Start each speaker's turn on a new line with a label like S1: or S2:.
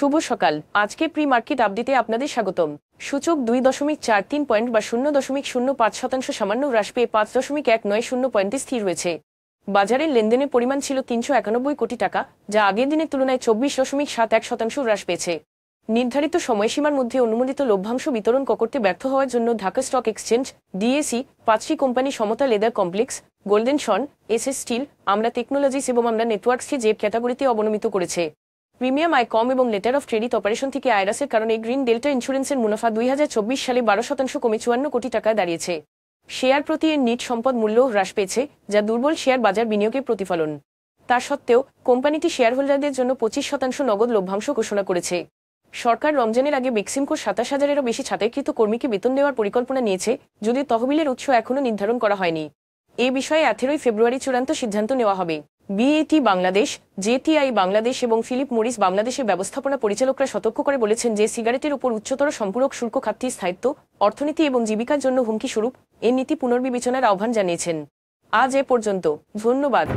S1: শুভ সকাল। আজকে pre market আপডেটে আপনাদের স্বাগতম। সূচক 2.43 পয়েন্ট বা 0.05% সামান্য হ্রাস পেয়ে 5.190 পয়েন্টে স্থির রয়েছে। বাজারের লেনদেনের পরিমাণ ছিল 391 কোটি টাকা, যা আগের দিনের তুলনায় 24.71% হ্রাস পেয়েছে। নির্ধারিত সময়সীমার মধ্যে অনুমোদিত লভ্যাংশ বিতরণ করতে ব্যর্থ হওয়ার জন্য ঢাকা স্টক এক্সচেঞ্জ ডিএসই 5টি কোম্পানি সমতা লেদার কমপ্লেক্স, গোল্ডেন সন, এসএস স্টিল, আমরা টেকনোলজিস এবং আমরা নেটওয়ার্কসকে জেড ক্যাটাগরিতে অবনমিত করেছে। প্রিমিয়াম আয় কম এবং লেটার অফ ক্রেডিট অপারেশন থেকে আইরাসের কারণে গ্রিন ডেল্টা ইন্স্যুরেন্সের মুনাফা 2024 সালে 12% কমে 54 কোটি টাকায় দাঁড়িয়েছে। শেয়ার প্রতি এর নিট সম্পদ মূল্যও হ্রাস পেয়েছে, যা দুর্বল শেয়ার বাজার বিনিয়োগের প্রতিফলন। তা সত্ত্বেও কোম্পানিটি শেয়ারহোল্ডারদের জন্য 25% নগদ লভ্যাংশ ঘোষণা করেছে। সরকার রমজানের আগে বেক্সিমকোর 27,000-এরও বেশি ছাঁটাইকৃত কর্মীকে বেতন দেওয়ার পরিকল্পনা নিয়েছে, যদিও তহবিলের উৎস এখনও নির্ধারণ করা হয়নি। এ বিষয়ে 18 ফেব্রুয়ারি চূড়ান্ত সিদ্ধান্ত নেওয়া হবে। বিএটি বাংলাদেশ, জেটিআই বাংলাদেশ এবং ফিলিপ মরিস বাংলাদেশের ব্যবস্থাপনা পরিচালকরা সতর্ক করে বলেছেন যে সিগারেটের উপর উচ্চতর সম্পূরক শুল্ক খাতটির স্থায়িত্ব, অর্থনীতি এবং জীবিকার জন্য হুমকি স্বরূপ এ নীতি পুনর্বিবেচনার আহ্বান জানিয়েছেন। আজ এ পর্যন্ত। ধন্যবাদ।